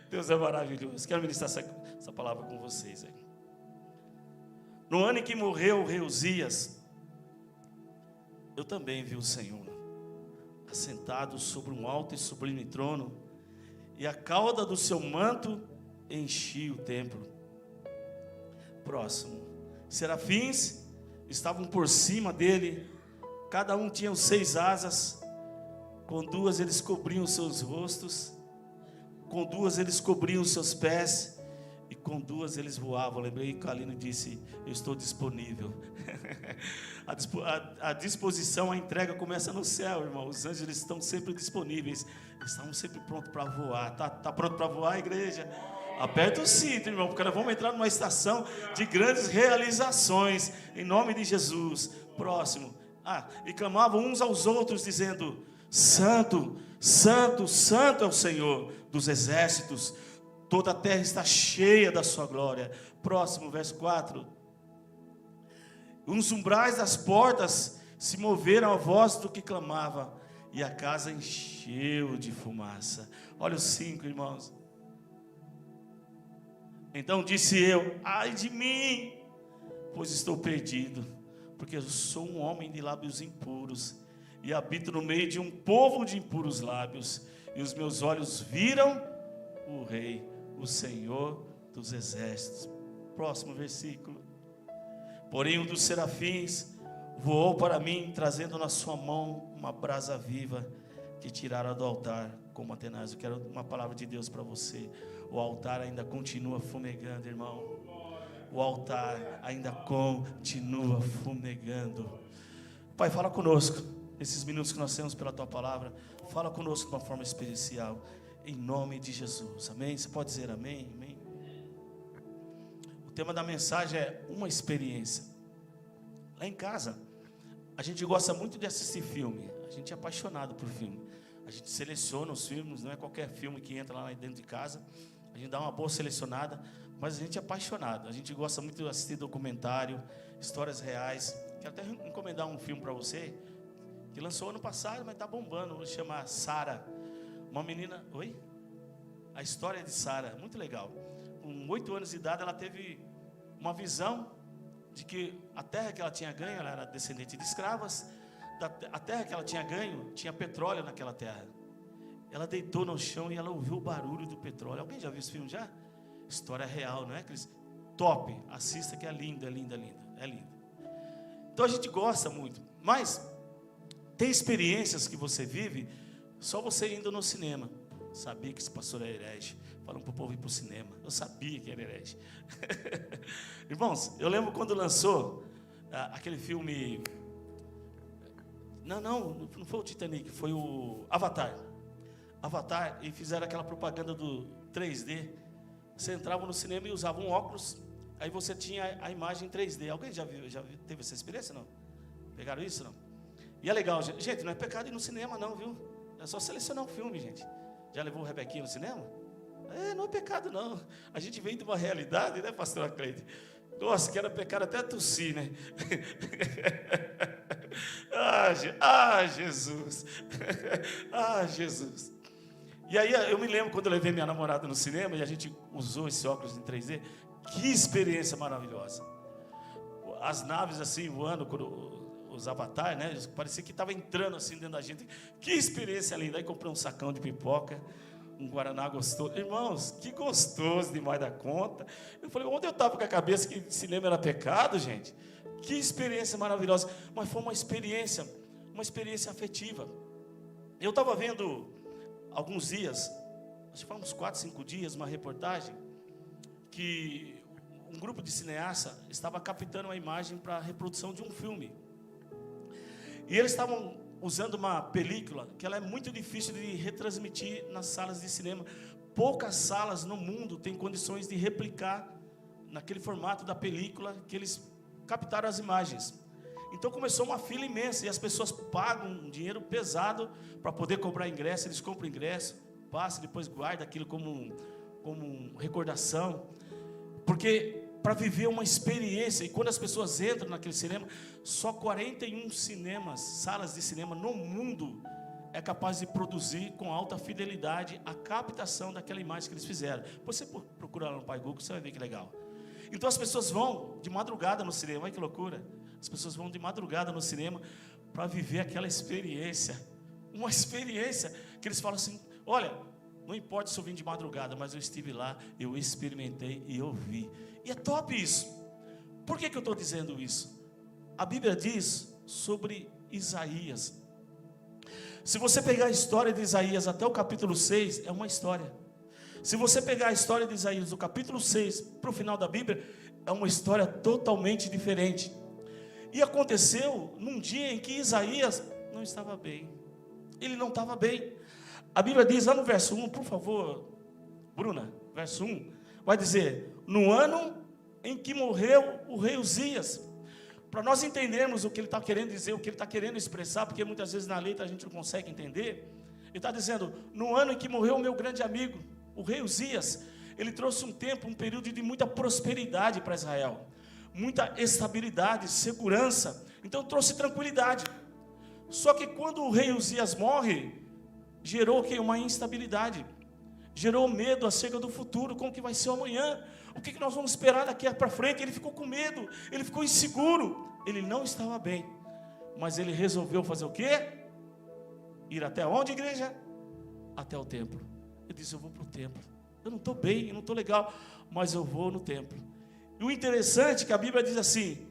Deus é maravilhoso. Quero ministrar essa palavra com vocês aí. No ano em que morreu o rei Uzias, eu também vi o Senhor assentado sobre um alto e sublime trono, e a cauda do seu manto enchia o templo. Próximo. Serafins estavam por cima dele, cada um tinha 6 asas, com 2 eles cobriam os seus rostos, com 2 eles cobriam os seus pés, e com 2 eles voavam. Lembrei que Calino disse: eu estou disponível. A disposição, a entrega começa no céu, irmão. Os anjos eles estão sempre disponíveis, eles estão sempre prontos para voar. Tá pronto para voar, igreja? Aperta o cinto, irmão, porque nós vamos entrar numa estação de grandes realizações, em nome de Jesus. Próximo. E clamavam uns aos outros, dizendo: Santo, Santo, Santo é o Senhor dos exércitos, toda a terra está cheia da sua glória. Próximo, verso 4. Os umbrais das portas se moveram à voz do que clamava, e a casa encheu de fumaça. Olha os 5, irmãos. Então disse eu: ai de mim, pois estou perdido, porque eu sou um homem de lábios impuros, e habito no meio de um povo de impuros lábios, e os meus olhos viram o Rei, o Senhor dos exércitos. Próximo versículo. Porém um dos serafins voou para mim, trazendo na sua mão uma brasa viva, que tirara do altar com uma tenaz. Eu quero uma palavra de Deus para você. O altar ainda continua fumegando, irmão. O altar ainda continua fumegando. Pai, fala conosco, esses minutos que nós temos pela Tua palavra, fala conosco de uma forma especial, em nome de Jesus, amém? Você pode dizer amém? Amém? O tema da mensagem é uma experiência. Lá em casa, a gente gosta muito de assistir filme, a gente é apaixonado por filme. A gente seleciona os filmes, não é qualquer filme que entra lá dentro de casa, a gente dá uma boa selecionada, mas a gente é apaixonado, a gente gosta muito de assistir documentário, histórias reais. Quero até encomendar um filme para você, que lançou ano passado, mas está bombando, vou chamar Sara. Uma menina, a história de Sara, muito legal. Com 8 anos de idade, ela teve uma visão de que a terra que ela tinha ganho, ela era descendente de escravas, a terra que ela tinha ganho, tinha petróleo naquela terra. Ela deitou no chão e ela ouviu o barulho do petróleo. Alguém já viu esse filme já? História real, não é, Cris? Top, assista que é lindo, é lindo, é lindo, é lindo. Então a gente gosta muito, mas tem experiências que você vive só você indo no cinema. Sabia que esse pastor é herege, falando para o povo ir para o cinema. Eu sabia que era herege. Irmãos, eu lembro quando lançou aquele filme. Não foi o Titanic, foi o Avatar. Avatar, e fizeram aquela propaganda do 3D. Você entrava no cinema e usava um óculos, aí você tinha a imagem 3D. Alguém já teve essa experiência, não? Pegaram isso, não? E é legal, gente, não é pecado ir no cinema, não, viu? É só selecionar um filme, gente. Já levou o Rebequinha no cinema? Não é pecado, não. A gente vem de uma realidade, né, pastora Cleide? Nossa, que era pecado até tossir, né? Jesus. Jesus. E aí eu me lembro quando eu levei minha namorada no cinema e a gente usou esse óculos em 3D. Que experiência maravilhosa. As naves assim voando, os avatares, né? Parecia que estava entrando assim dentro da gente. Que experiência linda. Aí comprei um sacão de pipoca, um guaraná gostoso. Irmãos, que gostoso demais da conta. Eu falei, onde eu estava com a cabeça que cinema era pecado, gente? Que experiência maravilhosa. Mas foi uma experiência afetiva. Eu estava vendo alguns dias, acho que foi uns 4, 5 dias, uma reportagem que um grupo de cineastas estava captando uma imagem para a reprodução de um filme. E eles estavam usando uma película que ela é muito difícil de retransmitir nas salas de cinema. Poucas salas no mundo têm condições de replicar naquele formato da película que eles captaram as imagens. Então começou uma fila imensa e as pessoas pagam um dinheiro pesado para poder comprar ingresso. Eles compram ingresso, passam, depois guardam aquilo como recordação, porque para viver uma experiência. E quando as pessoas entram naquele cinema, só 41 salas de cinema no mundo é capaz de produzir com alta fidelidade a captação daquela imagem que eles fizeram. Você procura lá no Pai Google, você vai ver que legal. Então as pessoas vão de madrugada no cinema, olha que loucura. As pessoas vão de madrugada no cinema para viver aquela experiência. Uma experiência que eles falam assim, olha, não importa se eu vim de madrugada, mas eu estive lá, eu experimentei e eu vi. E é top isso. Por que eu estou dizendo isso? A Bíblia diz sobre Isaías. Se você pegar a história de Isaías até o capítulo 6, é uma história. Se você pegar a história de Isaías do capítulo 6 para o final da Bíblia, é uma história totalmente diferente. E aconteceu num dia em que Isaías não estava bem. Ele não estava bem. A Bíblia diz lá no verso 1, por favor, Bruna, verso 1, vai dizer, no ano em que morreu o rei Uzias. Para nós entendermos o que ele está querendo dizer, o que ele está querendo expressar, porque muitas vezes na letra a gente não consegue entender. Ele está dizendo, no ano em que morreu o meu grande amigo, o rei Uzias, ele trouxe um tempo, um período de muita prosperidade para Israel, muita estabilidade, segurança, então trouxe tranquilidade. Só que quando o rei Uzias morre, gerou uma instabilidade, gerou medo acerca do futuro, como que vai ser amanhã, o que nós vamos esperar daqui para frente. Ele ficou com medo, ele ficou inseguro, ele não estava bem, mas ele resolveu fazer o quê? Ir até onde, igreja? Até o templo. Ele disse, eu vou para o templo, eu não estou bem, eu não estou legal, mas eu vou no templo. E o interessante é que a Bíblia diz assim,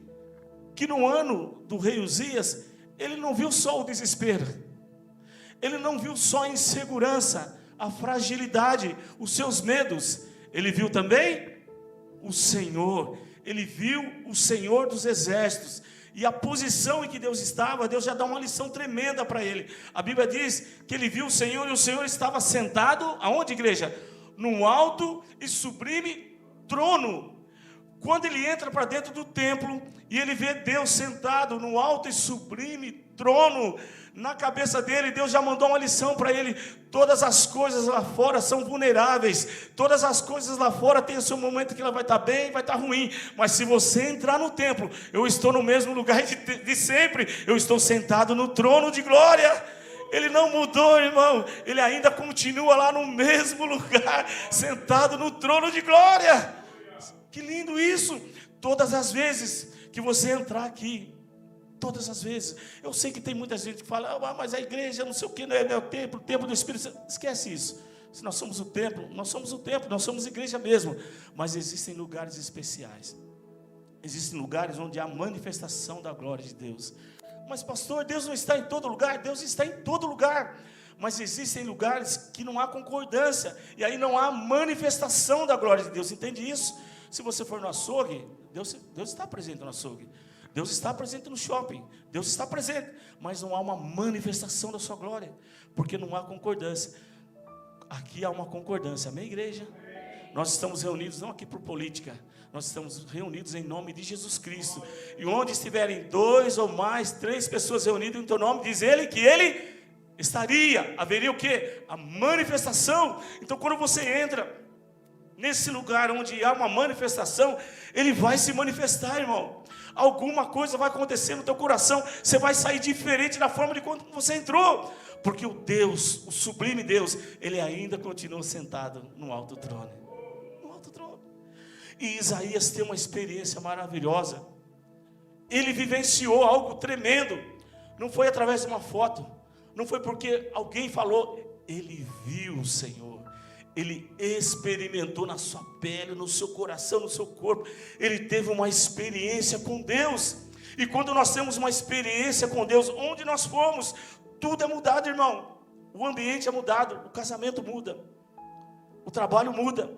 que no ano do rei Uzias, ele não viu só o desespero, ele não viu só a insegurança, a fragilidade, os seus medos, ele viu também o Senhor, ele viu o Senhor dos exércitos, e a posição em que Deus estava, Deus já dá uma lição tremenda para ele. A Bíblia diz que ele viu o Senhor, e o Senhor estava sentado, aonde, igreja? Num alto e sublime trono. Quando ele entra para dentro do templo, e ele vê Deus sentado no alto e sublime trono, na cabeça dele, Deus já mandou uma lição para ele, todas as coisas lá fora são vulneráveis, todas as coisas lá fora tem o seu momento que ela vai estar bem, vai estar ruim, mas se você entrar no templo, eu estou no mesmo lugar de sempre, eu estou sentado no trono de glória. Ele não mudou, irmão, ele ainda continua lá no mesmo lugar, sentado no trono de glória. Que lindo isso. Todas as vezes que você entrar aqui, todas as vezes, eu sei que tem muita gente que fala, mas a igreja não sei o que, não é o templo do Espírito Santo. Esquece isso. Se nós somos o templo, nós somos igreja mesmo, mas existem lugares especiais, existem lugares onde há manifestação da glória de Deus. Mas pastor, Deus não está em todo lugar. Deus está em todo lugar, mas existem lugares que não há concordância, e aí não há manifestação da glória de Deus, entende isso? Se você for no açougue, Deus está presente no açougue, Deus está presente no shopping, Deus está presente, mas não há uma manifestação da sua glória, porque não há concordância. Aqui há uma concordância, amém, igreja? Nós estamos reunidos não aqui por política, nós estamos reunidos em nome de Jesus Cristo, e onde estiverem 2 ou mais, 3 pessoas reunidas em teu nome, diz ele que ele estaria, haveria o quê? A manifestação. Então quando você entra nesse lugar onde há uma manifestação, ele vai se manifestar, irmão. Alguma coisa vai acontecer no teu coração, você vai sair diferente da forma de quando você entrou, porque o Deus, o sublime Deus, ele ainda continua sentado no alto trono. No alto trono. E Isaías tem uma experiência maravilhosa. Ele vivenciou algo tremendo. Não foi através de uma foto, não foi porque alguém falou, ele viu o Senhor. Ele experimentou na sua pele, no seu coração, no seu corpo. Ele teve uma experiência com Deus. E quando nós temos uma experiência com Deus, onde nós formos, tudo é mudado, irmão. O ambiente é mudado, o casamento muda, o trabalho muda,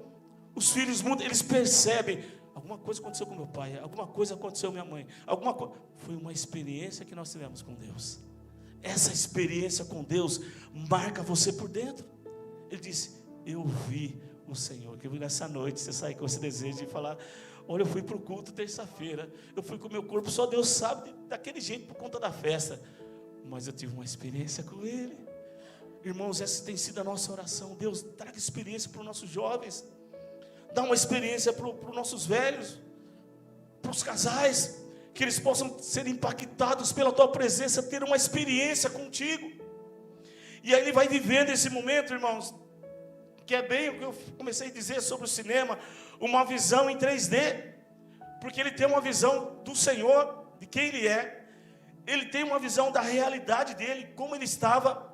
os filhos mudam, eles percebem, alguma coisa aconteceu com meu pai, alguma coisa aconteceu com minha mãe, foi uma experiência que nós tivemos com Deus. Essa experiência com Deus marca você por dentro. Ele disse, eu vi o Senhor. Que nessa noite você sair com esse desejo de falar, olha, eu fui para o culto terça-feira, eu fui com o meu corpo, só Deus sabe, daquele jeito por conta da festa, mas eu tive uma experiência com Ele. Irmãos, essa tem sido a nossa oração. Deus, traga experiência para os nossos jovens, dá uma experiência para os nossos velhos, para os casais, que eles possam ser impactados pela Tua presença, ter uma experiência contigo. E aí ele vai vivendo esse momento, irmãos, que é bem o que eu comecei a dizer sobre o cinema, uma visão em 3D, porque ele tem uma visão do Senhor, de quem Ele é, ele tem uma visão da realidade dele, como ele estava,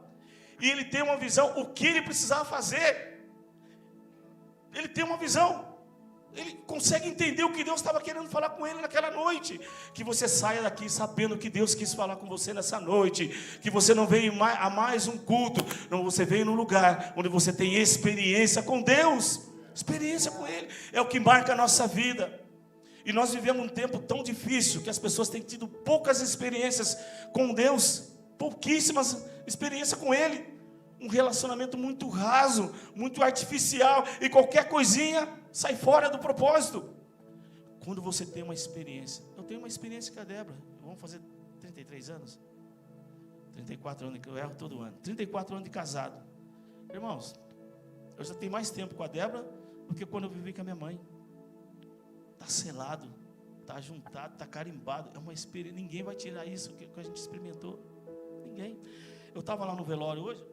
e ele tem uma visão, o que ele precisava fazer, ele tem uma visão, ele consegue entender o que Deus estava querendo falar com ele naquela noite. Que você saia daqui sabendo que Deus quis falar com você nessa noite. Que você não veio a mais um culto. Não, você veio num lugar onde você tem experiência com Deus. Experiência com Ele. É o que marca a nossa vida. E nós vivemos um tempo tão difícil que as pessoas têm tido poucas experiências com Deus. Pouquíssimas experiências com Ele. Um relacionamento muito raso, muito artificial. E qualquer coisinha sai fora do propósito. Quando você tem uma experiência. Eu tenho uma experiência com a Débora. Vamos fazer 33 anos? 34 anos, que eu erro todo ano. 34 anos de casado. Irmãos, eu já tenho mais tempo com a Débora do que quando eu vivi com a minha mãe. Está selado, está juntado, está carimbado. É uma experiência. Ninguém vai tirar isso que a gente experimentou. Ninguém. Eu estava lá no velório hoje.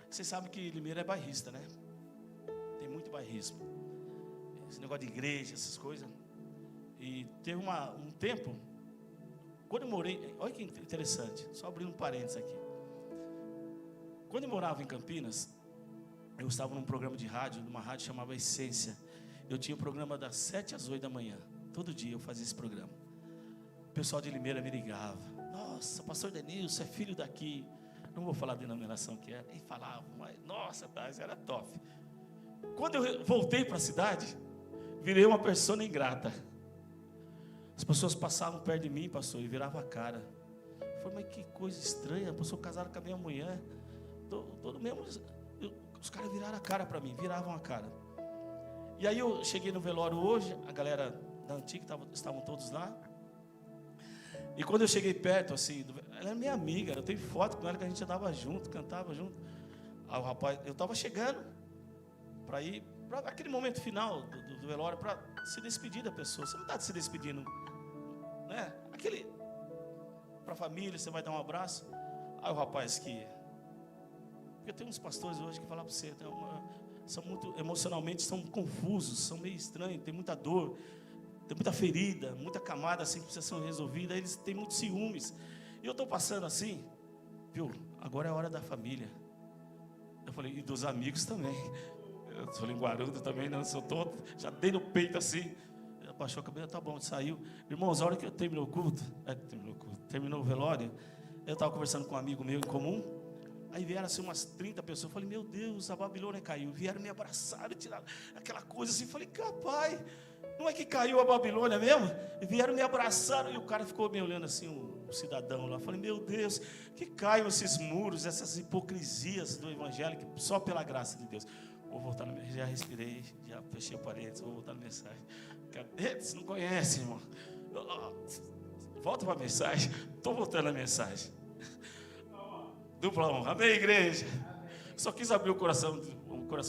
Vocês sabem que Limeira é bairrista, né? Tem muito bairrismo. Esse negócio de igreja, essas coisas. E teve um tempo, quando eu morei, olha que interessante, só abrindo um parênteses aqui. Quando eu morava em Campinas, eu estava num programa de rádio, numa rádio chamada Essência. Eu tinha um programa das 7 às 8 da manhã. Todo dia eu fazia esse programa. O pessoal de Limeira me ligava. Nossa, pastor Denilson é filho daqui. Não vou falar a denominação que era. E falavam, mas nossa, era top. Quando eu voltei para a cidade, virei uma pessoa ingrata. As pessoas passavam perto de mim, pastor, e viravam a cara. Eu falei, mas que coisa estranha, eu sou casado com a minha mulher. Todo mesmo, os caras viraram a cara para mim, viravam a cara. E aí eu cheguei no velório hoje, a galera da antiga estavam todos lá. E quando eu cheguei perto, assim, ela era minha amiga, eu tenho foto com ela que a gente andava junto, cantava junto. Aí o rapaz, eu estava chegando para ir para aquele momento final do velório, para se despedir da pessoa. Você não está se despedindo, né? Para a família, você vai dar um abraço. Aí o rapaz porque tem uns pastores hoje que falam para você, são muito, emocionalmente são confusos, são meio estranhos, tem muita dor, tem muita ferida, muita camada assim que precisa ser resolvida, eles têm muitos ciúmes. E eu estou passando assim, viu, agora é a hora da família. Eu falei, e dos amigos também. Eu sou linguarudo também, não sou todo, já dei no peito assim. Abaixou a cabeça, tá bom, saiu. Irmãos, a hora que eu terminou o culto, terminou o velório, eu estava conversando com um amigo meu em comum. Aí vieram assim umas 30 pessoas. Eu falei, meu Deus, a Babilônia caiu. Vieram me abraçar, tiraram aquela coisa assim. Eu falei, capaz, não é que caiu a Babilônia mesmo? E vieram me abraçar. E o cara ficou me olhando assim, o cidadão lá. Eu falei, meu Deus, que caiam esses muros, essas hipocrisias do evangelho, que só pela graça de Deus. Vou voltar na mensagem. Já respirei, já fechei o parênteses, vou voltar na mensagem. Você não conhece, irmão. Volta para a mensagem. Estou voltando na mensagem. Dupla honra. Amém, igreja? Só quis abrir o coração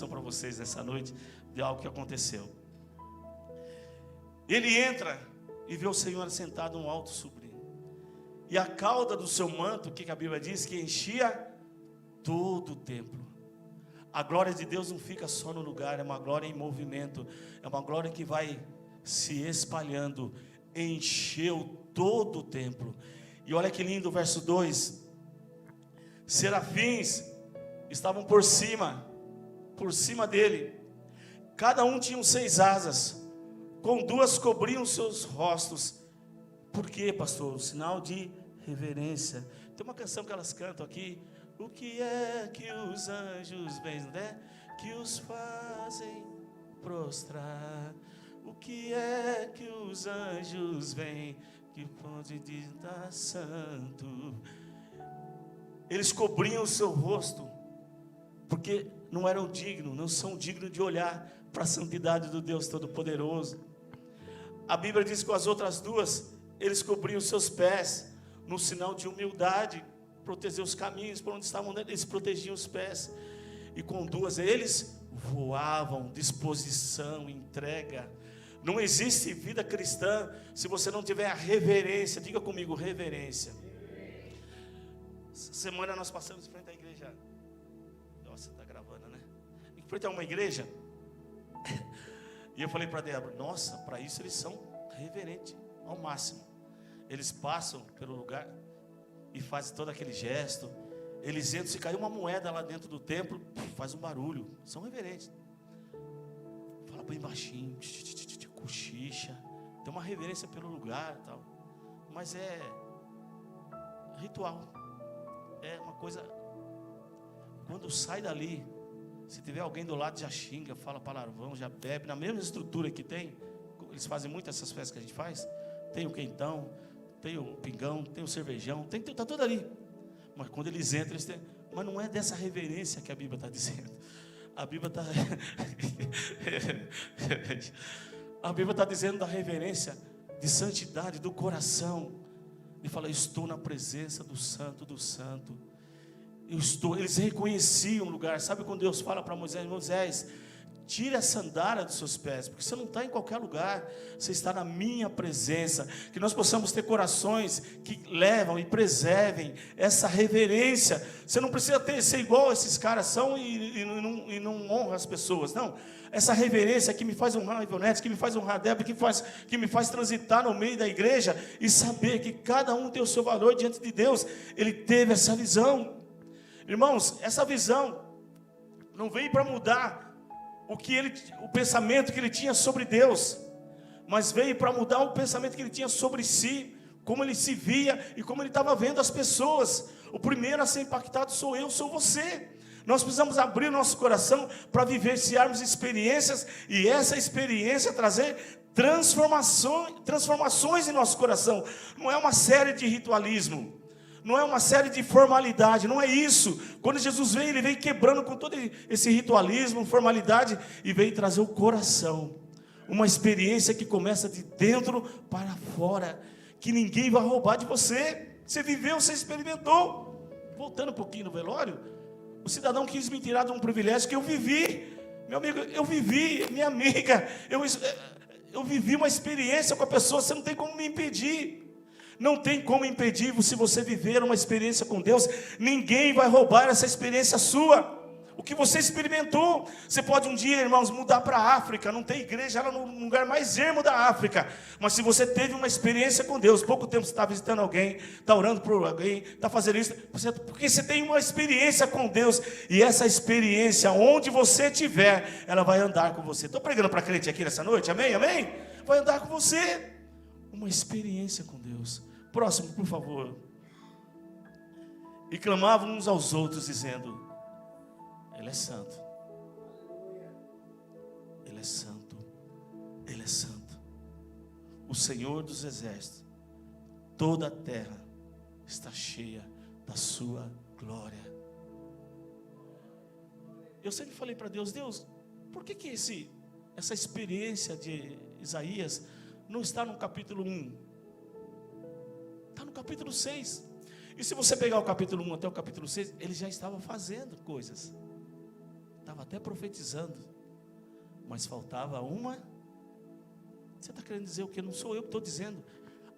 para vocês nessa noite de algo que aconteceu. Ele entra e vê o Senhor sentado num alto sublime. E a cauda do seu manto, o que a Bíblia diz? Que enchia todo o templo. A glória de Deus não fica só no lugar, é uma glória em movimento. É uma glória que vai se espalhando. Encheu todo o templo. E olha que lindo o verso 2. Serafins estavam por cima dele. Cada um tinha 6 asas, com 2 cobriam seus rostos. Por quê, pastor? Sinal de reverência. Tem uma canção que elas cantam aqui. O que é que os anjos vêm, né? Que os fazem prostrar. O que é que os anjos vêm, que pode dizer santo. Eles cobriam o seu rosto, porque não eram dignos, não são dignos de olhar para a santidade do Deus Todo-Poderoso. A Bíblia diz que com as outras 2, eles cobriam os seus pés, no sinal de humildade, proteger os caminhos por onde estavam, eles protegiam os pés. E com 2 eles voavam, disposição, entrega. Não existe vida cristã se você não tiver a reverência. Diga comigo, reverência. Essa semana nós passamos em frente à igreja. Nossa, está gravando, né? Em frente a uma igreja. E eu falei para Débora, nossa, para isso eles são reverentes ao máximo. Eles passam pelo lugar e fazem todo aquele gesto. Eles entram, se cair uma moeda lá dentro do templo, faz um barulho. São reverentes. Fala bem baixinho, cochicha. Tem uma reverência pelo lugar e tal. Mas é ritual. É uma coisa. Quando sai dali, se tiver alguém do lado, já xinga, fala palavrão, já bebe. Na mesma estrutura que tem, eles fazem muito essas festas que a gente faz. Tem o quentão, tem o pingão, tem o cervejão, está tudo ali. Mas quando eles entram, eles têm. Mas não é dessa reverência que a Bíblia está dizendo. A Bíblia está. A Bíblia está dizendo da reverência, de santidade, do coração. Ele fala, eu estou na presença do Santo do Santo. Eles reconheciam o lugar. Sabe quando Deus fala para Moisés, Moisés, tire a sandália dos seus pés, porque você não está em qualquer lugar, você está na minha presença. Que nós possamos ter corações que levam e preservem essa reverência. Você não precisa ser igual esses caras são e não honra as pessoas, não. Essa reverência que me faz honrar a Ivonete, que me faz honrar a Débora, que me faz transitar no meio da igreja e saber que cada um tem o seu valor diante de Deus. Ele teve essa visão. Irmãos, essa visão não veio para mudar o pensamento que ele tinha sobre Deus, mas veio para mudar o pensamento que ele tinha sobre si, como ele se via e como ele estava vendo as pessoas. O primeiro a ser impactado sou eu, sou você. Nós precisamos abrir o nosso coração para vivenciarmos experiências e essa experiência trazer transformações em nosso coração. Não é uma série de ritualismo, não é uma série de formalidade, não é isso. Quando Jesus veio, ele veio quebrando com todo esse ritualismo, formalidade, e veio trazer o coração. Uma experiência que começa de dentro para fora, que ninguém vai roubar de você. Você viveu, você experimentou. Voltando um pouquinho no velório, o cidadão quis me tirar de um privilégio que eu vivi. Meu amigo, eu vivi, minha amiga, eu vivi uma experiência com a pessoa, você não tem como me impedir. Não tem como impedir, se você viver uma experiência com Deus, ninguém vai roubar essa experiência sua. O que você experimentou, você pode um dia, irmãos, mudar para a África, não tem igreja lá no lugar mais ermo da África, mas se você teve uma experiência com Deus, pouco tempo você está visitando alguém, está orando por alguém, está fazendo isso, porque você tem uma experiência com Deus, e essa experiência, onde você estiver, ela vai andar com você. Estou pregando para crente aqui nessa noite, amém, amém? Vai andar com você, uma experiência com Deus. Próximo, por favor. E clamavam uns aos outros, dizendo, Ele é santo, Ele é santo, Ele é santo, o Senhor dos exércitos, toda a terra está cheia da sua glória. Eu sempre falei para Deus, por que essa experiência de Isaías não está no capítulo 1? Está no capítulo 6. E se você pegar o capítulo 1 até o capítulo 6, ele já estava fazendo coisas, estava até profetizando, mas faltava uma. Você está querendo dizer o que? Não sou eu que estou dizendo,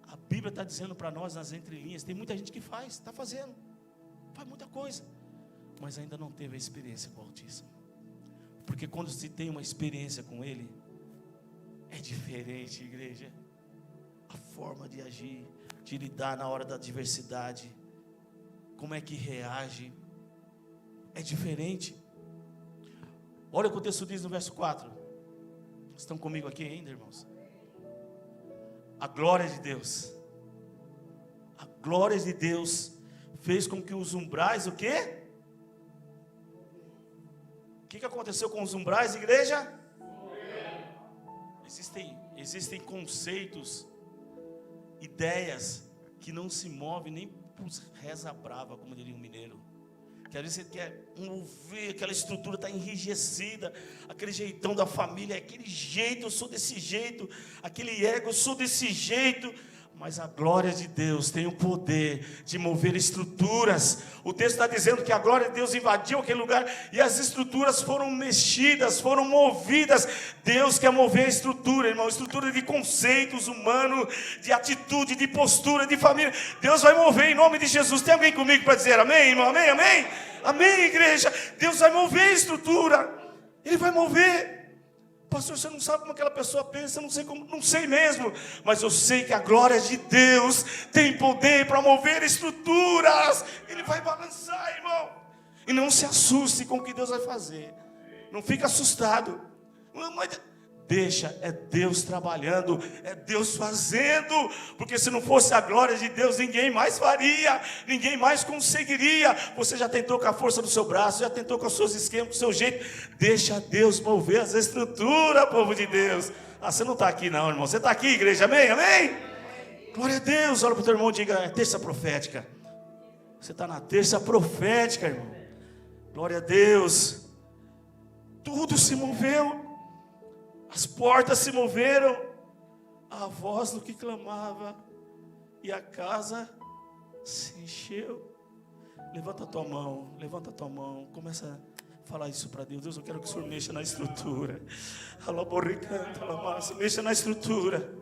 a Bíblia está dizendo para nós nas entrelinhas. Tem muita gente que está fazendo, faz muita coisa, mas ainda não teve a experiência com o Altíssimo. Porque quando se tem uma experiência com Ele, é diferente, igreja. A forma de agir, de lidar na hora da adversidade, como é que reage, é diferente. Olha o que o texto diz no verso 4. Estão comigo aqui ainda, irmãos? A glória de Deus fez com que os umbrais, o quê? O que aconteceu com os umbrais, igreja? Existem conceitos, ideias que não se movem nem por reza brava, como diria um mineiro. Que às vezes você quer mover, aquela estrutura está enrijecida, aquele jeitão da família, aquele jeito, eu sou desse jeito, aquele ego, eu sou desse jeito, Mas a glória de Deus tem o poder de mover estruturas. O texto está dizendo que a glória de Deus invadiu aquele lugar e as estruturas foram mexidas, foram movidas. Deus quer mover a estrutura, irmão, estrutura de conceitos humanos, de atitude, de postura, de família. Deus vai mover em nome de Jesus. Tem alguém comigo para dizer amém, irmão? Amém, amém? Amém, igreja. Deus vai mover a estrutura. Ele vai mover. Pastor, você não sabe como aquela pessoa pensa, não sei como, não sei mesmo, mas eu sei que a glória de Deus tem poder para mover estruturas. Ele vai balançar, irmão. E não se assuste com o que Deus vai fazer. Não fique assustado. Deixa, é Deus trabalhando, é Deus fazendo, porque se não fosse a glória de Deus, ninguém mais faria, ninguém mais conseguiria. Você já tentou com a força do seu braço, já tentou com os seus esquemas, com o seu jeito. Deixa Deus mover as estruturas, povo de Deus. Você não está aqui não, irmão, você está aqui, igreja, amém, amém? Glória a Deus. Olha para o teu irmão e diga, é terça profética. Você está na terça profética, irmão. Glória a Deus. Tudo se moveu. As portas se moveram, a voz do que clamava, e a casa se encheu. Levanta a tua mão, começa a falar isso para Deus. Deus, eu quero que o Senhor mexa na estrutura. Mexa na estrutura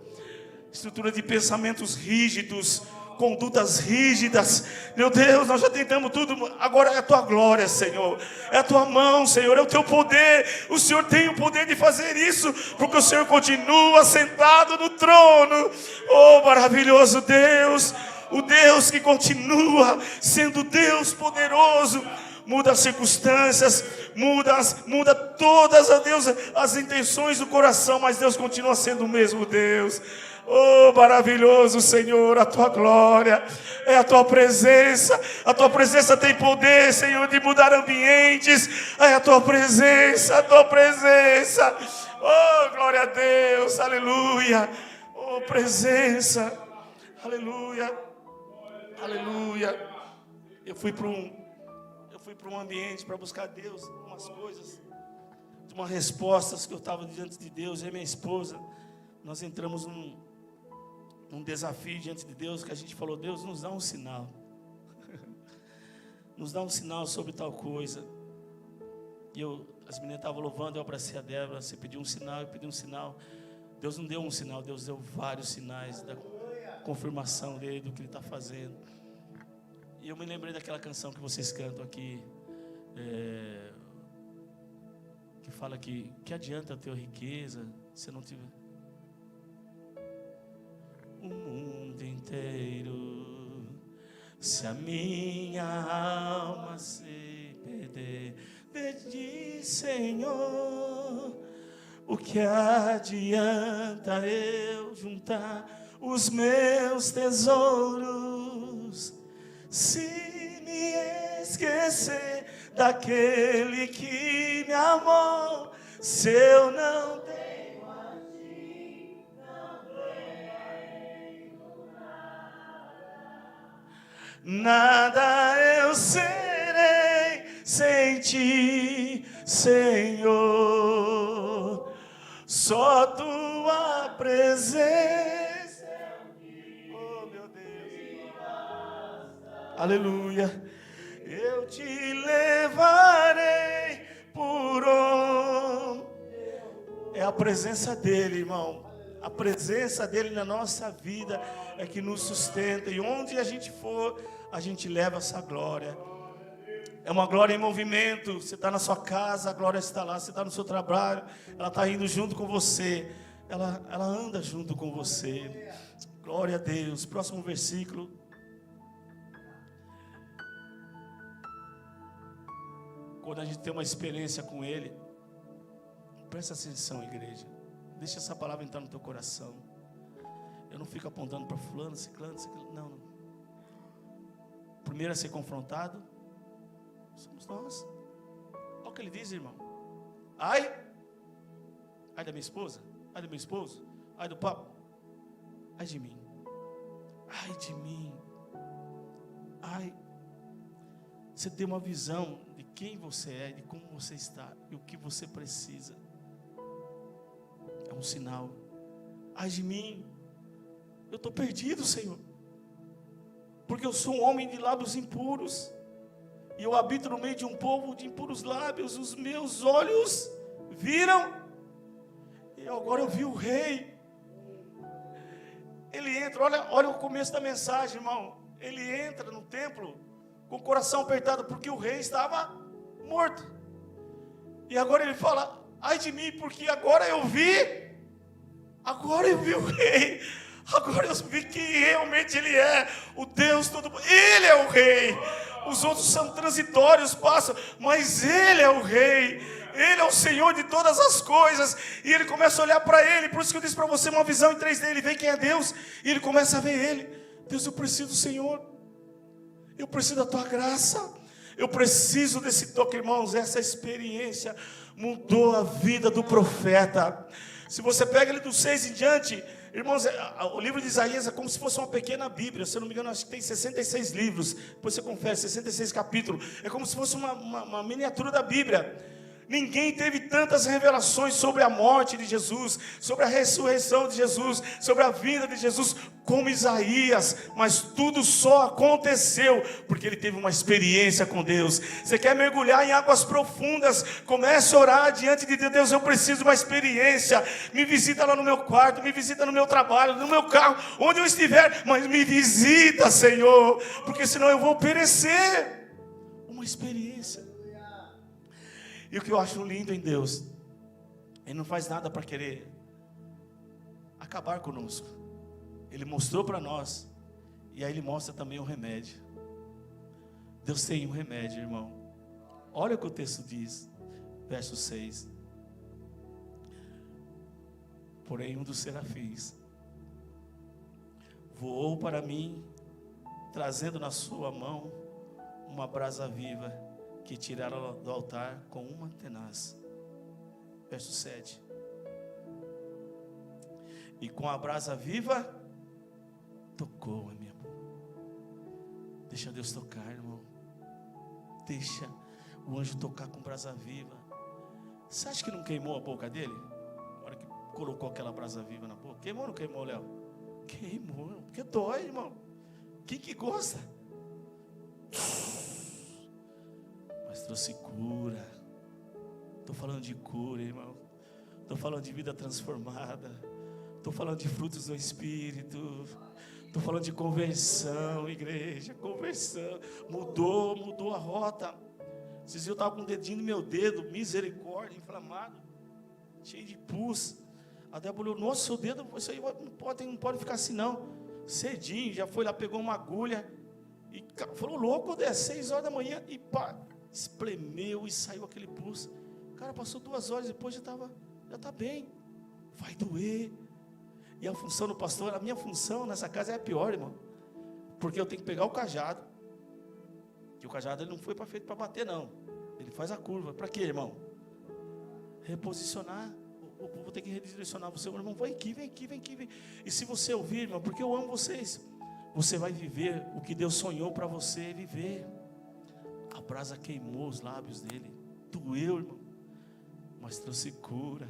de pensamentos rígidos, condutas rígidas. Meu Deus, nós já tentamos tudo. Agora é a tua glória, Senhor. É a tua mão, Senhor. É o teu poder. O Senhor tem o poder de fazer isso, porque o Senhor continua sentado no trono. Oh, maravilhoso Deus. O Deus que continua sendo Deus poderoso. Muda as circunstâncias, muda todas, Deus, as intenções do coração, mas Deus continua sendo o mesmo Deus. Oh, maravilhoso Senhor, a tua glória, é a tua presença tem poder, Senhor, de mudar ambientes, é a tua presença, oh, glória a Deus, aleluia, oh, presença, aleluia, eu fui para um ambiente para buscar Deus, umas coisas, umas respostas que eu estava diante de Deus, eu e minha esposa, nós entramos num desafio diante de Deus, que a gente falou, Deus, nos dá um sinal, nos dá um sinal sobre tal coisa. E as meninas estavam louvando, eu abracei a Débora, você pediu um sinal, eu pedi um sinal. Deus não deu um sinal, Deus deu vários sinais da confirmação dele, do que ele está fazendo. E eu me lembrei daquela canção que vocês cantam aqui, que fala que adianta ter riqueza se não tiver o mundo inteiro, se a minha alma se perder de ti, Senhor, o que adianta eu juntar os meus tesouros se me esquecer daquele que me amou? Se eu não tenho a ti, não tenho nada eu serei sem ti, Senhor. Só tua presença. Oh, meu Deus. Aleluia. Eu te levarei por onde. É a presença dele, irmão. A presença dele na nossa vida é que nos sustenta. E onde a gente for, a gente leva essa glória. É uma glória em movimento. Você está na sua casa, a glória está lá. Você está no seu trabalho, ela está indo junto com você. Ela anda junto com você. Glória a Deus. Próximo versículo. Quando a gente tem uma experiência com Ele, presta atenção, igreja. Deixa essa palavra entrar no teu coração. Eu não fico apontando para fulano, ciclano. Não. Primeiro a ser confrontado somos nós. Olha o que ele diz, irmão. Ai da minha esposa, ai do meu esposo, ai do papo, ai de mim, ai. Você tem uma visão de quem você é, de como você está e o que você precisa. É um sinal. Ai de mim, Eu estou perdido, Senhor. Porque eu sou um homem de lábios impuros. E eu habito no meio de um povo de impuros lábios. Os meus olhos viram. E agora eu vi o rei. Ele entra, olha o começo da mensagem, irmão. Ele entra no templo com o coração apertado, porque o rei estava morto. E agora ele fala: ai de mim, porque agora eu vi o rei. Agora eu vi que realmente ele é o Deus todo. Ele é o rei. Os outros são transitórios, passam, mas ele é o rei. Ele é o Senhor de todas as coisas. E ele começa a olhar para ele. Por isso que eu disse para você, uma visão em 3D. Ele vê quem é Deus e ele começa a ver ele. Deus, eu preciso do Senhor. Eu preciso da tua graça. Eu preciso desse toque, irmãos. Essa experiência mudou a vida do profeta. Se você pega ele do 6 em diante, irmãos, o livro de Isaías é como se fosse uma pequena Bíblia. Se eu não me engano, acho que tem 66 livros. Depois você confere, 66 capítulos. É como se fosse uma miniatura da Bíblia. Ninguém teve tantas revelações sobre a morte de Jesus, sobre a ressurreição de Jesus, sobre a vinda de Jesus, como Isaías. Mas tudo só aconteceu porque ele teve uma experiência com Deus. Você quer mergulhar em águas profundas? Comece a orar diante de Deus. Deus, eu preciso de uma experiência. Me visita lá no meu quarto, me visita no meu trabalho, no meu carro, onde eu estiver. Mas me visita, Senhor, porque senão eu vou perecer. Uma experiência. E o que eu acho lindo em Deus, Ele não faz nada para querer acabar conosco. Ele mostrou para nós, e aí Ele mostra também o remédio. Deus tem um remédio, irmão. Olha o que o texto diz, verso 6. Porém um dos serafins voou para mim, trazendo na sua mão uma brasa viva, que tiraram do altar com uma tenaz. Verso 7. E com a brasa viva, tocou a minha boca. Deixa Deus tocar, irmão. Deixa o anjo tocar com brasa viva. Você acha que não queimou a boca dele? Na hora que colocou aquela brasa viva na boca. Queimou ou não queimou, Léo? Queimou, porque dói, irmão. Quem que gosta? Mas trouxe cura. Estou falando de cura, irmão. Estou falando de vida transformada. Estou falando de frutos do Espírito. Estou falando de conversão, igreja. Conversão. Mudou a rota. Esses dias eu estava com o dedinho no meu dedo, misericórdia, inflamado, cheio de pus. A Débora olhou: nossa, seu dedo, isso aí não pode ficar assim não. Cedinho, já foi lá, pegou uma agulha e falou: louco, 6 horas da manhã, e pá, espremeu e saiu aquele pus. Cara, passou 2 horas depois, já está bem. Vai doer. E a função do pastor, a minha função nessa casa é a pior, irmão, porque eu tenho que pegar o cajado, que o cajado ele não foi feito para bater, não. Ele faz a curva. Para quê, irmão? Reposicionar. O povo tem que redirecionar você, irmão. Vem aqui. E se você ouvir, irmão, porque eu amo vocês, você vai viver o que Deus sonhou para você viver. A brasa queimou os lábios dele, doeu, irmão, mas trouxe cura,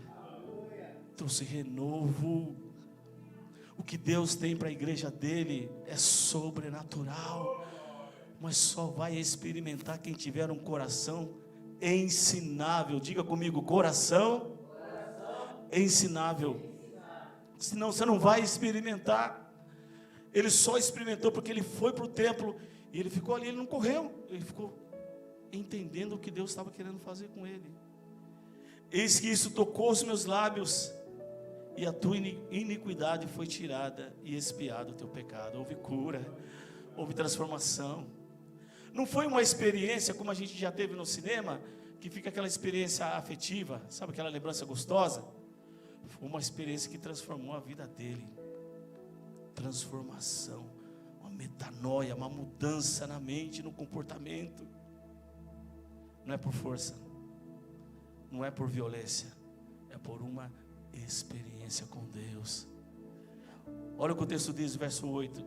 trouxe renovo. O que Deus tem para a igreja dele é sobrenatural, mas só vai experimentar quem tiver um coração ensinável. Diga comigo: coração ensinável. Senão você não vai experimentar. Ele só experimentou porque ele foi para o templo e ele ficou ali, ele não correu, ele ficou entendendo o que Deus estava querendo fazer com ele. Eis que isso tocou os meus lábios, e a tua iniquidade foi tirada, e expiado o teu pecado. Houve cura, houve transformação. Não foi uma experiência como a gente já teve no cinema, que fica aquela experiência afetiva, sabe, aquela lembrança gostosa. Foi uma experiência que transformou a vida dele. Transformação, uma metanoia, uma mudança na mente, no comportamento. Não é por força, não é por violência, é por uma experiência com Deus. Olha o que o texto diz, verso 8.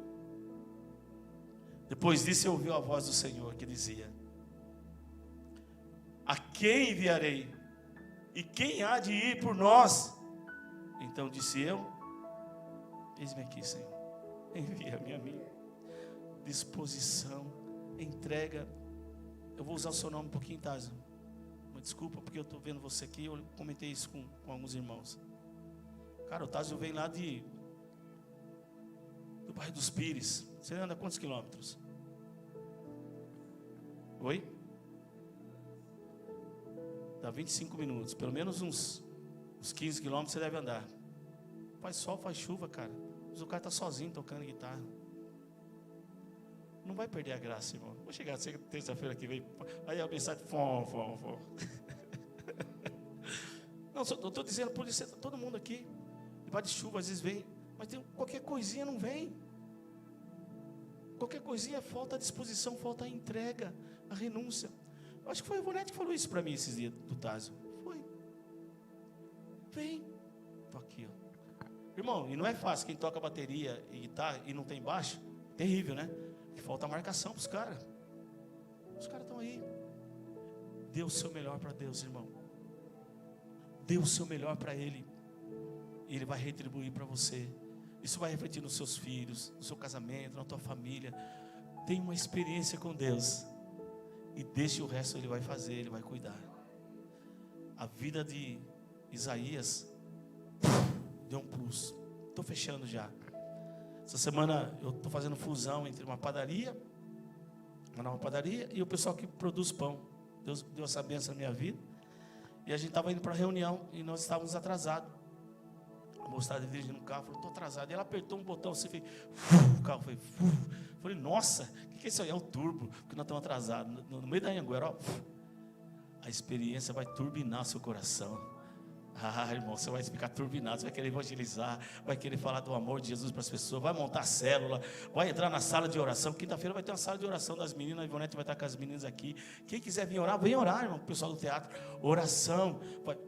Depois disso ouviu a voz do Senhor que dizia: a quem enviarei? E quem há de ir por nós? Então disse eu: eis-me aqui, Senhor. envia-me a mim. Disposição, entrega. Eu vou usar o seu nome um pouquinho, Tásio. Desculpa, porque eu estou vendo você aqui. Eu comentei isso com alguns irmãos. Cara, o Tásio vem lá do bairro dos Pires. Você anda quantos quilômetros? Oi? Dá 25 minutos. Pelo menos uns 15 quilômetros você deve andar. Faz sol, faz chuva, cara. Mas o cara está sozinho tocando guitarra. Não vai perder a graça, irmão. Vou chegar terça-feira que vem. Aí a mensagem. Não, eu estou dizendo por isso, todo mundo aqui. Debaixo de chuva às vezes vem. Mas qualquer coisinha não vem. Qualquer coisinha falta a disposição, falta a entrega, a renúncia. Eu acho que foi a Ivonete que falou isso para mim esses dias do Tásio. Foi. Vem. Estou aqui, ó. Irmão, e não é fácil quem toca bateria e guitarra e não tem baixo. Terrível, né? Que falta marcação para os caras. Os caras estão aí. Dê o seu melhor para Deus, irmão. Dê o seu melhor para Ele. E Ele vai retribuir para você. Isso vai refletir nos seus filhos, no seu casamento, na tua família. Tenha uma experiência com Deus. E deixe o resto Ele vai fazer, Ele vai cuidar. A vida de Isaías deu um plus. Estou fechando já. Essa semana eu estou fazendo fusão entre uma nova padaria e o pessoal que produz pão. Deus deu essa bênção na minha vida. E a gente estava indo para a reunião e nós estávamos atrasados. A moça estava dirigindo o carro, falou, estou atrasado. E ela apertou um botão assim, fez, o carro foi. Falei, nossa, o que é isso aí? É o turbo, porque nós estamos atrasados. No meio da Anhanguera, ó, a experiência vai turbinar seu coração. Ah, irmão, você vai ficar turbinado, você vai querer evangelizar, vai querer falar do amor de Jesus para as pessoas, vai montar célula, vai entrar na sala de oração. Quinta-feira vai ter uma sala de oração das meninas, a Ivonete vai estar com as meninas aqui. Quem quiser vir orar, vem orar, irmão, o pessoal do teatro. Oração. Vai. Eu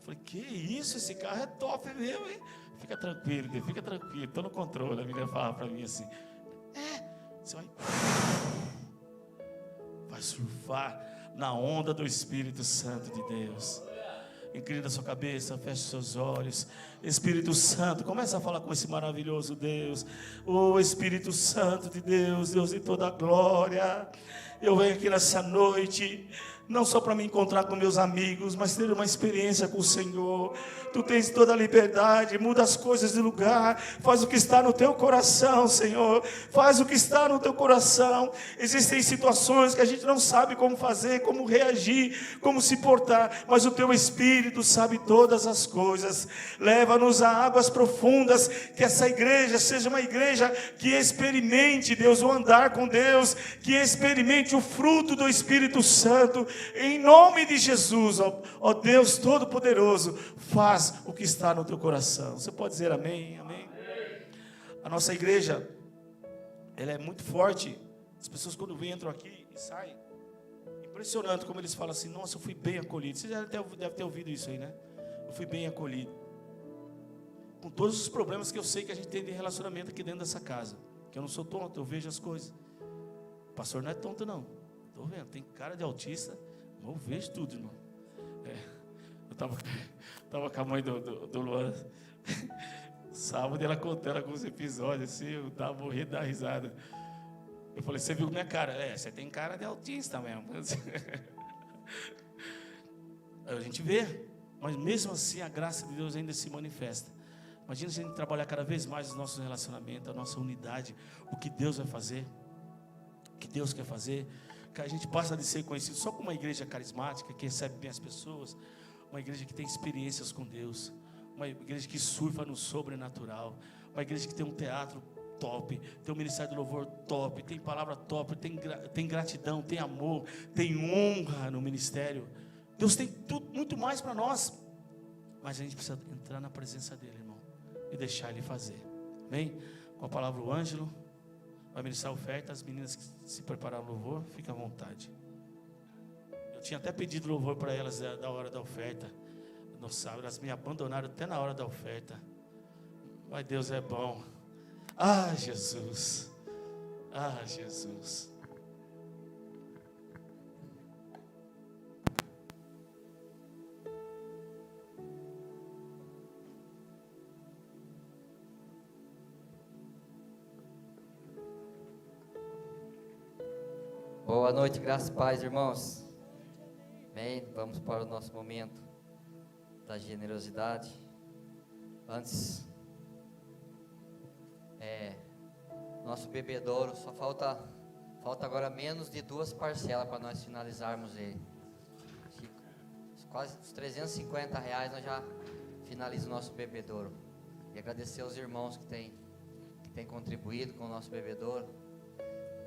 falei, que isso, esse carro é top mesmo, hein? Fica tranquilo, estou no controle. A menina fala para mim assim, você vai surfar na onda do Espírito Santo de Deus. Inclina a sua cabeça, feche seus olhos. Espírito Santo, começa a falar com esse maravilhoso Deus. Oh Espírito Santo de Deus, Deus de toda a glória. Eu venho aqui nessa noite, não só para me encontrar com meus amigos, mas ter uma experiência com o Senhor. Tu tens toda a liberdade, muda as coisas de lugar, faz o que está no teu coração, Senhor, faz o que está no teu coração. Existem situações que a gente não sabe como fazer, como reagir, como se portar, mas o teu Espírito sabe todas as coisas. Leva-nos a águas profundas, que essa igreja seja uma igreja que experimente, Deus, o andar com Deus, que experimente o fruto do Espírito Santo. Em nome de Jesus, ó Deus Todo-Poderoso, faz o que está no teu coração. Você pode dizer amém? Amém? A nossa igreja, ela é muito forte. As pessoas quando entram aqui e saem, impressionante como eles falam assim, nossa, eu fui bem acolhido. Você já deve ter ouvido isso aí, né? Eu fui bem acolhido. Com todos os problemas que eu sei que a gente tem de relacionamento aqui dentro dessa casa. Que eu não sou tonto, eu vejo as coisas. O pastor não é tonto não. Estou vendo, tem cara de autista, eu vejo tudo, irmão. Eu estava com a mãe do Luan, sábado, ela contando alguns episódios, assim, eu estava morrendo da risada. Eu falei, você viu minha cara? Você tem cara de autista mesmo. Aí a gente vê, mas mesmo assim a graça de Deus ainda se manifesta. Imagina se a gente trabalhar cada vez mais os nossos relacionamentos, a nossa unidade, o que Deus vai fazer, o que Deus quer fazer. Que a gente passa de ser conhecido só como uma igreja carismática, que recebe bem as pessoas, uma igreja que tem experiências com Deus, uma igreja que surfa no sobrenatural, uma igreja que tem um teatro top, tem um ministério de louvor top, tem palavra top, tem gratidão, tem amor, tem honra no ministério. Deus tem tudo, muito mais para nós, mas a gente precisa entrar na presença dele, irmão, e deixar ele fazer. Amém? Com a palavra o Ângelo vai ministrar a oferta. As meninas que se prepararam no louvor, fiquem à vontade. Eu tinha até pedido louvor para elas da hora da oferta no sábado, elas me abandonaram até na hora da oferta. Mas Deus é bom. Ah, Jesus. Ah, Jesus. Boa noite, graças e paz, irmãos. Amém. Vamos para o nosso momento da generosidade. Antes, nosso bebedouro, só falta agora menos de 2 parcelas para nós finalizarmos ele. Quase uns R$350 nós já finalizamos o nosso bebedouro. E agradecer aos irmãos que têm contribuído com o nosso bebedouro.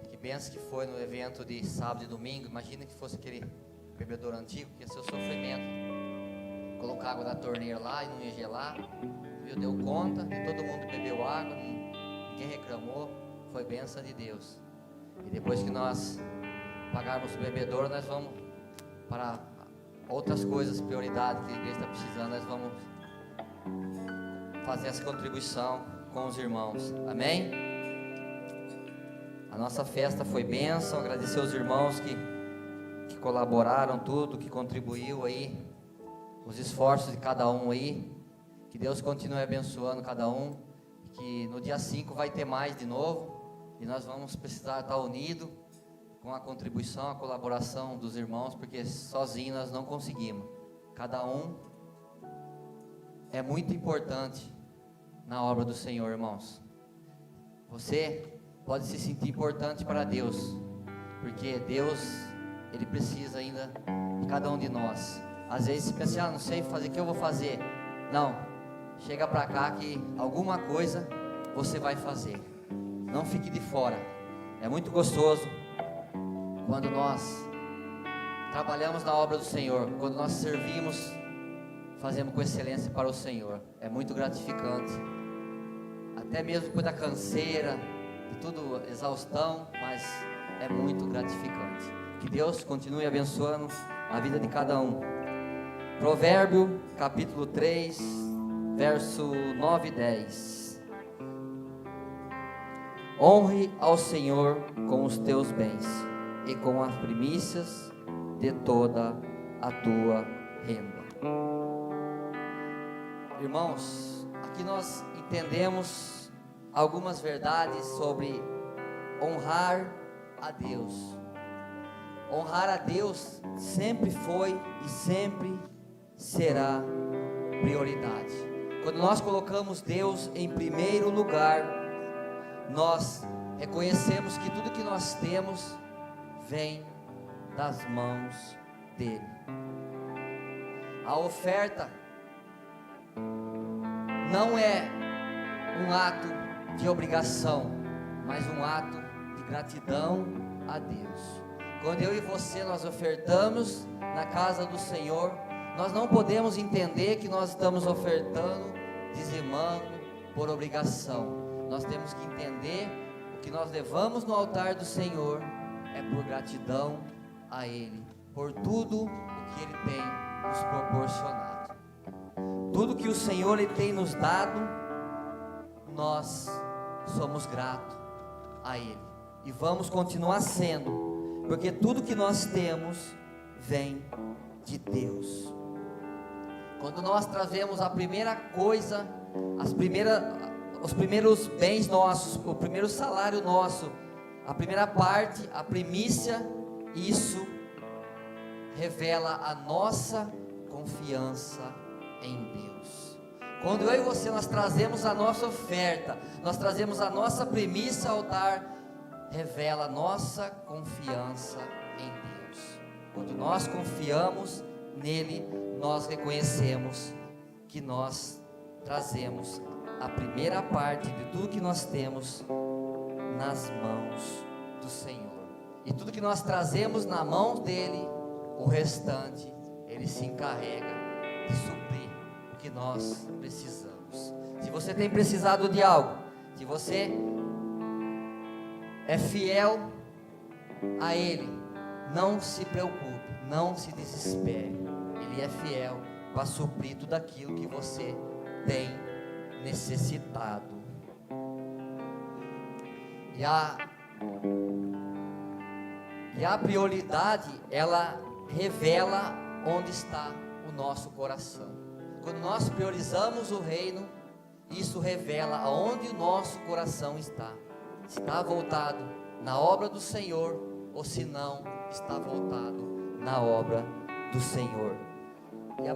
Que benção que foi no evento de sábado e domingo. Imagina que fosse aquele bebedouro antigo, que ia ser o sofrimento. Colocar água da torneira lá e não ia gelar. Deu conta e todo mundo bebeu água, ninguém reclamou. Foi benção de Deus. E depois que nós pagarmos o bebedouro, nós vamos para outras coisas, prioridade que a igreja está precisando. Nós vamos fazer essa contribuição com os irmãos. Amém? A nossa festa foi bênção. Agradecer aos irmãos que colaboraram tudo, que contribuiu aí, os esforços de cada um aí. Que Deus continue abençoando cada um. Que no dia 5 vai ter mais de novo. E nós vamos precisar estar unidos com a contribuição, a colaboração dos irmãos, porque sozinhos nós não conseguimos. Cada um é muito importante na obra do Senhor, irmãos. Você pode se sentir importante para Deus, porque Deus, Ele precisa ainda de cada um de nós. Às vezes você pensa, não sei fazer, o que eu vou fazer? Não, chega para cá que alguma coisa você vai fazer. Não fique de fora. É muito gostoso quando nós trabalhamos na obra do Senhor, quando nós servimos, fazemos com excelência para o Senhor. É muito gratificante. Até mesmo depois da canseira, de tudo, exaustão, mas é muito gratificante. Que Deus continue abençoando a vida de cada um. Provérbio, capítulo 3, verso 9 e 10. Honre ao Senhor com os teus bens e com as primícias de toda a tua renda. Irmãos, aqui nós entendemos algumas verdades sobre honrar a Deus. Honrar a Deus sempre foi e sempre será prioridade. Quando nós colocamos Deus em primeiro lugar, nós reconhecemos que tudo que nós temos vem das mãos dele. A oferta não é um ato de obrigação, mas um ato de gratidão a Deus. Quando eu e você nós ofertamos na casa do Senhor, nós não podemos entender que nós estamos ofertando, dizimando por obrigação. Nós temos que entender o que nós levamos no altar do Senhor é por gratidão a Ele, por tudo o que Ele tem nos proporcionado. Tudo que o Senhor Ele tem nos dado, nós somos gratos a Ele. E vamos continuar sendo, porque tudo que nós temos vem de Deus. Quando nós trazemos a primeira coisa, os primeiros bens nossos, o primeiro salário nosso, a primeira parte, a primícia, isso revela a nossa confiança em Deus. Quando eu e você nós trazemos a nossa oferta, nós trazemos a nossa primícia ao altar, revela a nossa confiança em Deus. Quando nós confiamos nele, nós reconhecemos que nós trazemos a primeira parte de tudo que nós temos nas mãos do Senhor. E tudo que nós trazemos na mão dele, o restante, ele se encarrega de suprir o que nós precisamos. Se você tem precisado de algo, se você é fiel a ele, não se preocupe, não se desespere. Ele é fiel para suprir tudo aquilo que você tem necessitado. E a prioridade, ela revela onde está o nosso coração. Quando nós priorizamos o reino, isso revela aonde o nosso coração está. Se está voltado na obra do Senhor ou se não está voltado na obra do Senhor. E o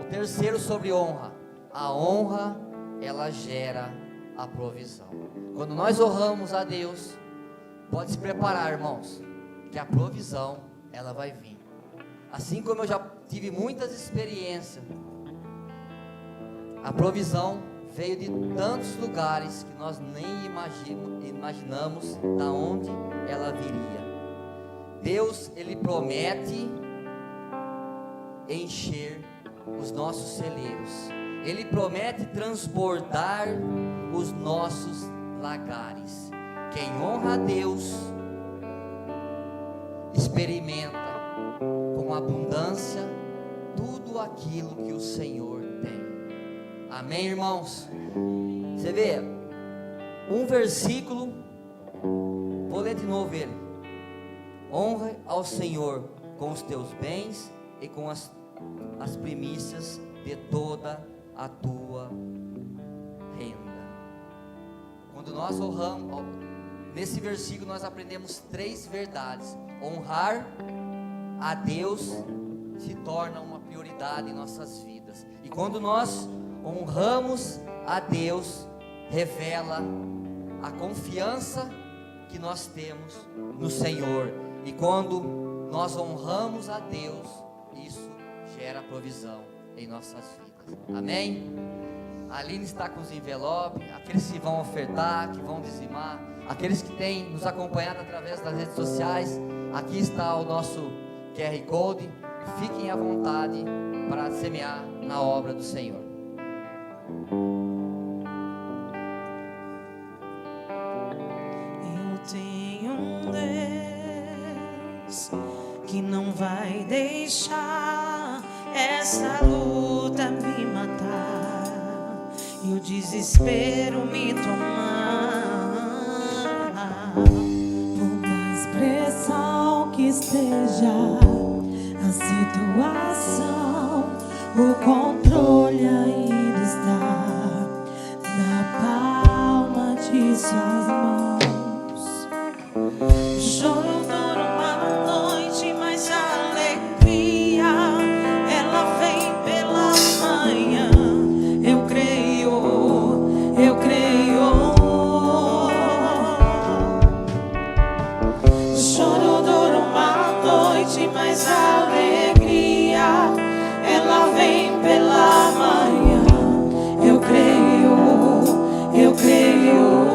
terceiro sobre honra. A honra, ela gera a provisão. Quando nós honramos a Deus, pode se preparar, irmãos, que a provisão, ela vai vir. Assim como eu já tive muitas experiências, a provisão veio de tantos lugares que nós nem imaginamos da onde ela viria. Deus, Ele promete encher os nossos celeiros. Ele promete transbordar os nossos lagares. Quem honra a Deus experimenta com abundância tudo aquilo que o Senhor tem. Amém, irmãos? Você vê, um versículo, vou ler de novo ele. Honra ao Senhor com os teus bens e com as primícias de toda a tua renda. Quando nós honramos, nesse versículo nós aprendemos 3 verdades. Honrar a Deus se torna uma prioridade em nossas vidas. E quando nós honramos a Deus, revela a confiança que nós temos no Senhor. E quando nós honramos a Deus, isso gera provisão em nossas vidas. Amém? A Aline está com os envelopes, aqueles que vão ofertar, que vão dizimar, aqueles que têm nos acompanhado através das redes sociais, aqui está o nosso QR Code. Fiquem à vontade para semear na obra do Senhor. Eu tenho um Deus que não vai deixar essa luta me matar e o desespero me tomar. Por mais pressão que esteja a situação, o controle ainda está na palma de suas mãos. O choro dura uma noite, mas a alegria ela vem pela manhã. Eu creio, eu creio. O choro dura uma noite, mas a alegria ela vem pela manhã. Eu creio, eu creio.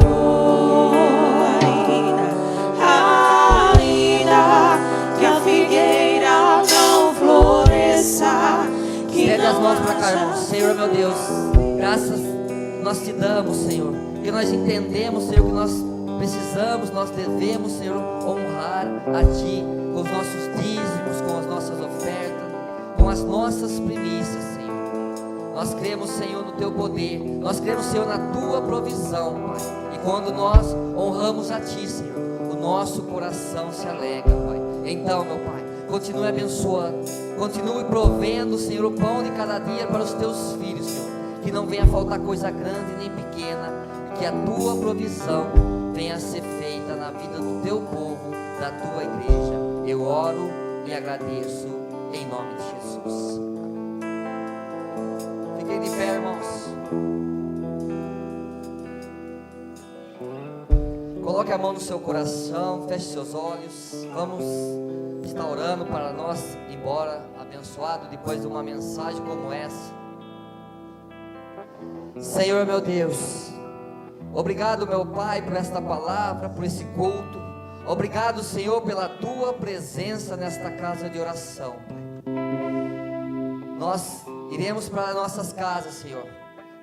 Ainda que a figueira não floresça, que Estende as mãos não para cá, irmãos. haja. Senhor, meu Deus, graças nós te damos, Senhor, porque nós entendemos, Senhor, que nós precisamos, nós devemos, Senhor, honrar a Ti com os nossos dízimos, com as nossas ofertas, com as nossas primícias, Senhor. Nós cremos, Senhor, no Teu poder, nós cremos, Senhor, na Tua provisão, Pai. E quando nós honramos a Ti, Senhor, o nosso coração se alegra, Pai. Então, meu Pai, continue abençoando, continue provendo, Senhor, o pão de cada dia para os Teus filhos, Senhor. Que não venha faltar coisa grande nem pequena, que a Tua provisão venha a ser feita na vida do Teu povo, da Tua igreja. Eu oro e agradeço em nome de Jesus. Fiquem de pé, irmãos. Coloque a mão no seu coração, feche seus olhos. Vamos estar orando para nós ir embora abençoado depois de uma mensagem como essa. Senhor, meu Deus, obrigado, meu Pai, por esta palavra, por esse culto. Obrigado, Senhor, pela Tua presença nesta casa de oração, Pai. Nós iremos para nossas casas, Senhor,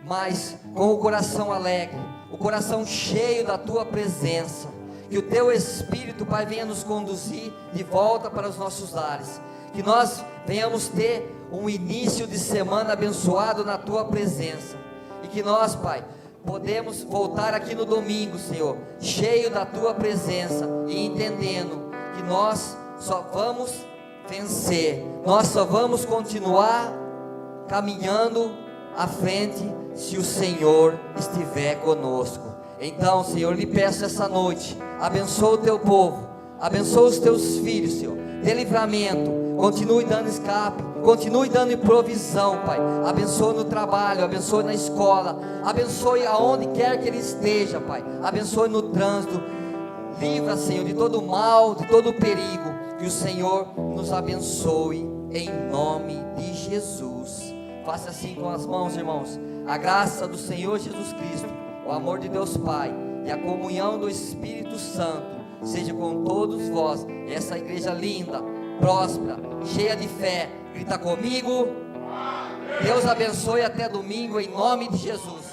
mas com o coração alegre, o coração cheio da Tua presença. Que o Teu Espírito, Pai, venha nos conduzir de volta para os nossos lares. Que nós venhamos ter um início de semana abençoado na Tua presença. E que nós, Pai, podemos voltar aqui no domingo, Senhor, cheio da Tua presença e entendendo que nós só vamos vencer, nós só vamos continuar caminhando à frente se o Senhor estiver conosco. Então, Senhor, lhe peço essa noite, abençoa o Teu povo, Abençoa os teus filhos, Senhor. Dê livramento. Continue dando escape. Continue dando provisão, Pai. Abençoa no trabalho, abençoa na escola. Abençoe aonde quer que ele esteja, Pai. Abençoe no trânsito. Livra, Senhor, de todo mal, de todo perigo. Que o Senhor nos abençoe em nome de Jesus. Faça assim com as mãos, irmãos. A graça do Senhor Jesus Cristo, o amor de Deus Pai e a comunhão do Espírito Santo seja com todos vós. Essa igreja linda, próspera, cheia de fé. Grita comigo. Deus abençoe até domingo em nome de Jesus.